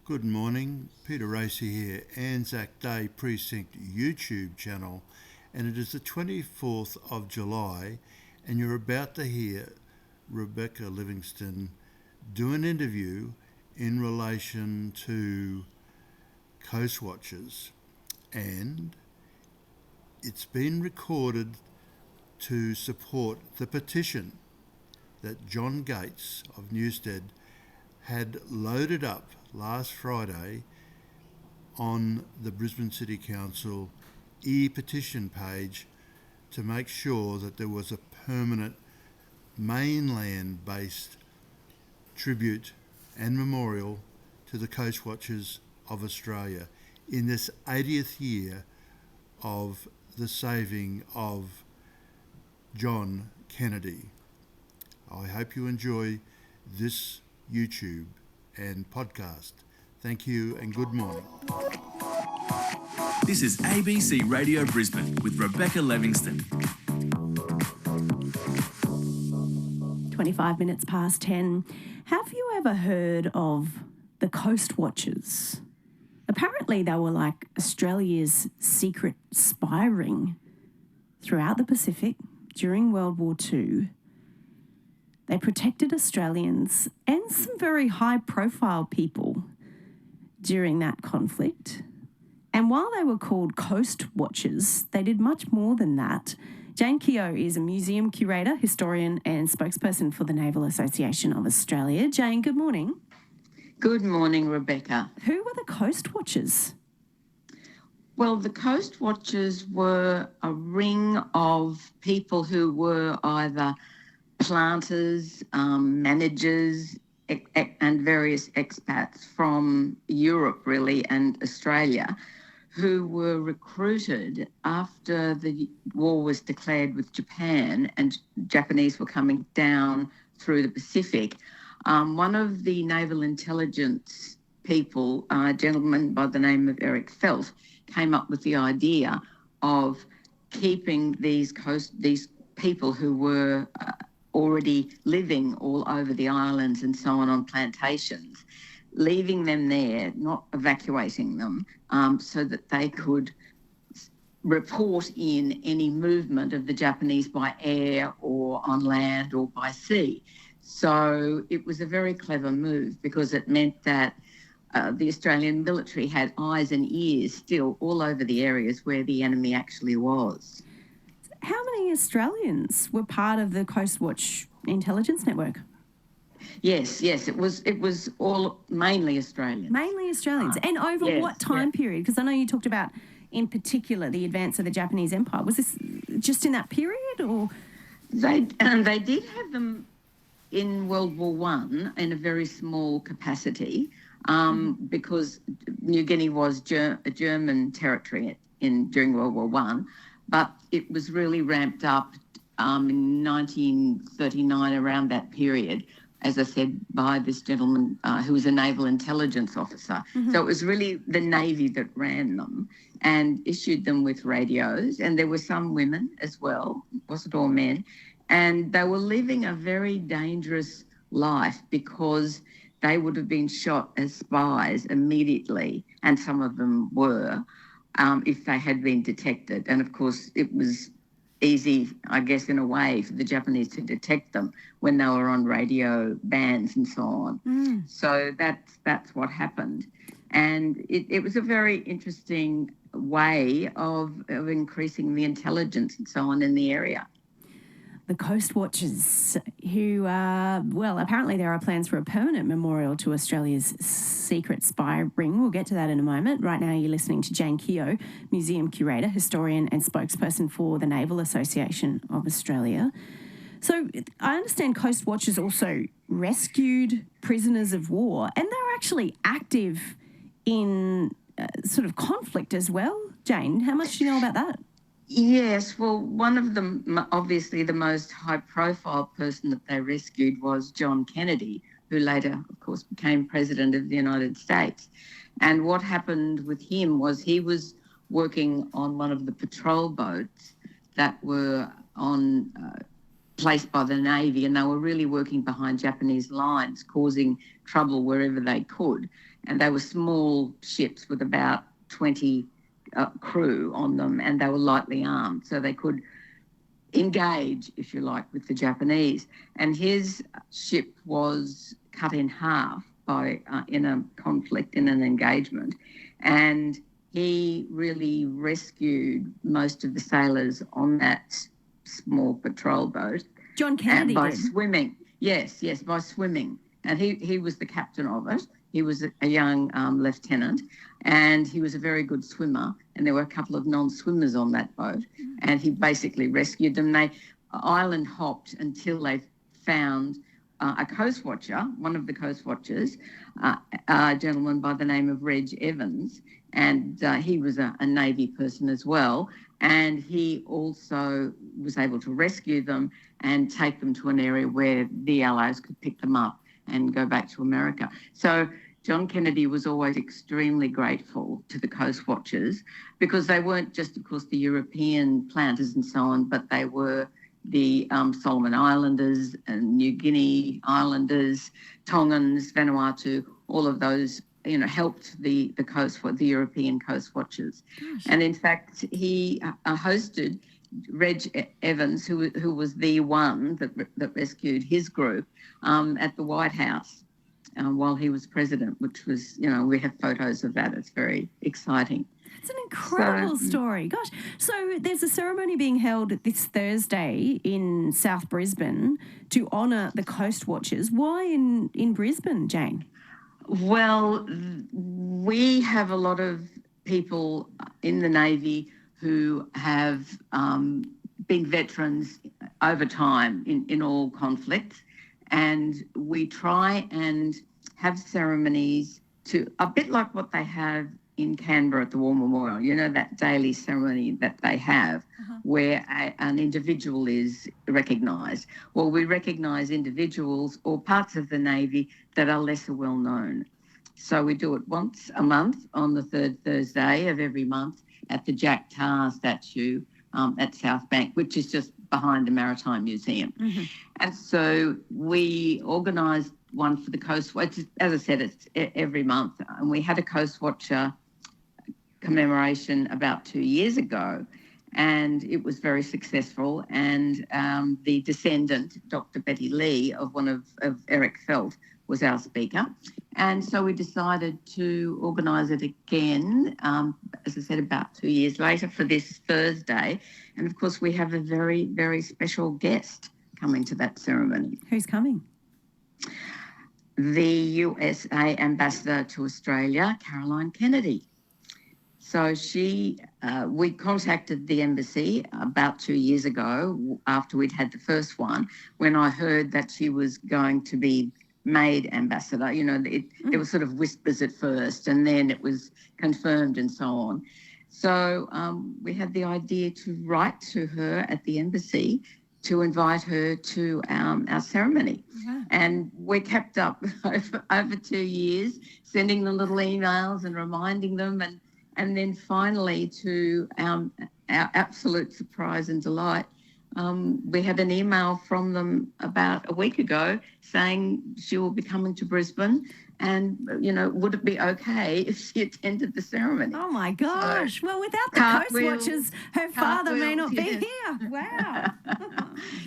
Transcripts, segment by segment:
Good morning, Peter Racy here, Anzac Day Precinct YouTube channel, and it is the 24th of July, and you're about to hear Rebecca Livingston do an interview in relation to Coastwatchers, and it's been recorded to support the petition that John Gates of Newstead had loaded up last Friday on the Brisbane City Council e-petition page to make sure that there was a permanent mainland-based tribute and memorial to the Coastwatchers of Australia in this 80th year of the saving of John Kennedy. I hope you enjoy this YouTube and podcast. Thank you and good morning. This is ABC Radio Brisbane with Rebecca Livingston. 25 minutes past 10. Have you ever heard of the Coastwatchers? Apparently they were like Australia's secret spy ring throughout the Pacific during World War II. They protected Australians and some very high-profile people during that conflict. And while they were called Coast Watchers, they did much more than that. Jayne Keogh is a museum curator, historian and spokesperson for the Naval Association of Australia. Jayne, good morning. Good morning, Rebecca. Who were the Coast Watchers? Well, the Coast Watchers were a ring of people who were either planters, managers, and various expats from Europe, really, and Australia, who were recruited after the war was declared with Japan and Japanese were coming down through the Pacific. One of the naval intelligence people, a gentleman by the name of Eric Feldt, came up with the idea of keeping these people who were already living all over the islands and so on plantations, leaving them there, not evacuating them, so that they could report in any movement of the Japanese by air or on land or by sea. So it was a very clever move because it meant that the Australian military had eyes and ears still all over the areas where the enemy actually was. How many Australians were part of the Coastwatch intelligence network? Yes, it was all mainly Australians. Mainly Australians. And over what time period? Because I know you talked about, in particular, the advance of the Japanese Empire. Was this just in that period, or? They did have them in World War I in a very small capacity, because New Guinea was a German territory during World War I. But it was really ramped up in 1939, around that period, as I said, by this gentleman who was a naval intelligence officer. Mm-hmm. So it was really the Navy that ran them and issued them with radios. And there were some women as well, it wasn't all men. And they were living a very dangerous life because they would have been shot as spies immediately, and some of them were, if they had been detected. And of course, it was easy, I guess, in a way, for the Japanese to detect them when they were on radio bands and so on. Mm. So that's what happened. And it was a very interesting way of increasing the intelligence and so on in the area. The Coastwatchers, who, apparently there are plans for a permanent memorial to Australia's secret spy ring. We'll get to that in a moment. Right now you're listening to Jayne Keogh, museum curator, historian and spokesperson for the Naval Association of Australia. So I understand Coastwatchers also rescued prisoners of war, and they're actually active in sort of conflict as well. Jayne, how much do you know about that? Yes, well, one of them, obviously the most high-profile person that they rescued was John Kennedy, who later, of course, became President of the United States. And what happened with him was he was working on one of the patrol boats that were on placed by the Navy, and they were really working behind Japanese lines, causing trouble wherever they could. And they were small ships with about 20 crew on them, and they were lightly armed, so they could engage, if you like, with the Japanese. And his ship was cut in half by in a conflict, in an engagement, and he really rescued most of the sailors on that small patrol boat. John Kennedy by did. Swimming. Yes, by swimming. And he was the captain of it. He was a young lieutenant, and he was a very good swimmer. And there were a couple of non-swimmers on that boat, and he basically rescued them. They island hopped until they found a coast watcher, one of the coast watchers, a gentleman by the name of Reg Evans, and he was a Navy person as well. And he also was able to rescue them and take them to an area where the Allies could pick them up and go back to America. So John Kennedy was always extremely grateful to the coast watchers, because they weren't just, of course, the European planters and so on, but they were the Solomon Islanders and New Guinea Islanders, Tongans, Vanuatu, all of those, helped the European coast watchers. Gosh. And in fact, he hosted Reg Evans, who was the one that rescued his group, at the White House while he was president, which was, we have photos of that. It's very exciting. It's an incredible story. Gosh. So there's a ceremony being held this Thursday in South Brisbane to honour the coast watchers. Why in Brisbane, Jayne? Well, we have a lot of people in the Navy who have been veterans over time in all conflicts, and we try and have ceremonies a bit like what they have in Canberra at the War Memorial, that daily ceremony that they have where an individual is recognised. Well, we recognise individuals or parts of the Navy that are lesser well known. So we do it once a month on the third Thursday of every month at the Jack Tar statue at South Bank, which is just behind the Maritime Museum. Mm-hmm. And so we organised one for the Coast Watch. As I said, it's every month. And we had a Coast Watcher commemoration about 2 years ago, and it was very successful. And the descendant, Dr. Betty Lee, of Eric Feldt, was our speaker. And so we decided to organise it again, as I said, about 2 years later for this Thursday. And of course, we have a very, very special guest coming to that ceremony. Who's coming? The USA Ambassador to Australia, Caroline Kennedy. So we contacted the embassy about 2 years ago after we'd had the first one, when I heard that she was going to be made ambassador. There were sort of whispers at first, and then it was confirmed and so on. So we had the idea to write to her at the embassy to invite her to our ceremony. Yeah. And we kept up over 2 years, sending them little emails and reminding them, and then finally, to our absolute surprise and delight, we had an email from them about a week ago saying she will be coming to Brisbane, and, would it be okay if she attended the ceremony? Oh, my gosh. Well, without the Coast Watchers, her father may not be here. Wow.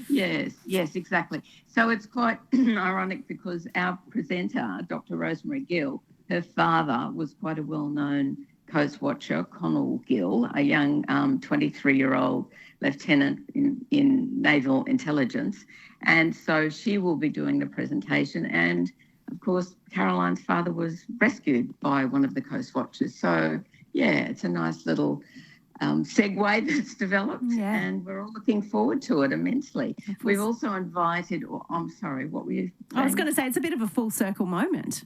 Yes, exactly. So it's quite ironic, because our presenter, Dr. Rosemary Gill, her father was quite a well-known Coast Watcher, Connell Gill, a young 23-year-old lieutenant in naval intelligence. And so she will be doing the presentation. And, of course, Caroline's father was rescued by one of the Coast Watchers. So, yeah, it's a nice little segue that's developed, and we're all looking forward to it immensely. We've also invited, I'm sorry, what were you saying? I was going to say, it's a bit of a full circle moment.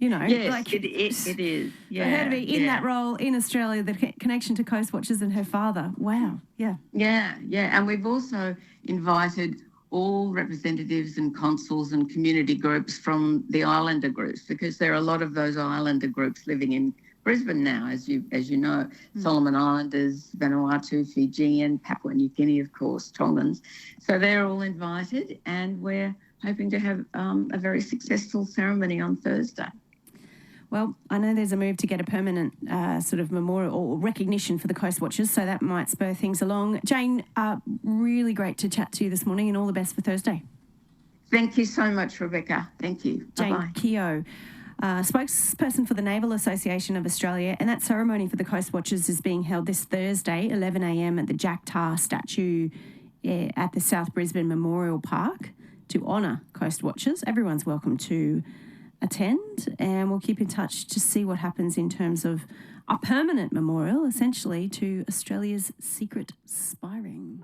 Yes, it is. Yeah, for her to be in that role in Australia, the connection to Coast Watchers and her father. Wow. Yeah. Yeah. And we've also invited all representatives and consuls and community groups from the Islander groups, because there are a lot of those Islander groups living in Brisbane now, as you know, Solomon Islanders, Vanuatu, Fijian, Papua and New Guinea, of course, Tongans. So they're all invited, and we're hoping to have a very successful ceremony on Thursday. Well, I know there's a move to get a permanent sort of memorial or recognition for the Coastwatchers, so that might spur things along. Jayne, really great to chat to you this morning, and all the best for Thursday. Thank you so much, Rebecca. Thank you. Jayne Bye-bye. Keogh, spokesperson for the Naval Association of Australia, and that ceremony for the Coastwatchers is being held this Thursday, 11 a.m. at the Jack Tar statue at the South Brisbane Memorial Park to honour Coastwatchers. Everyone's welcome to attend, and we'll keep in touch to see what happens in terms of a permanent memorial, essentially, to Australia's secret spy ring.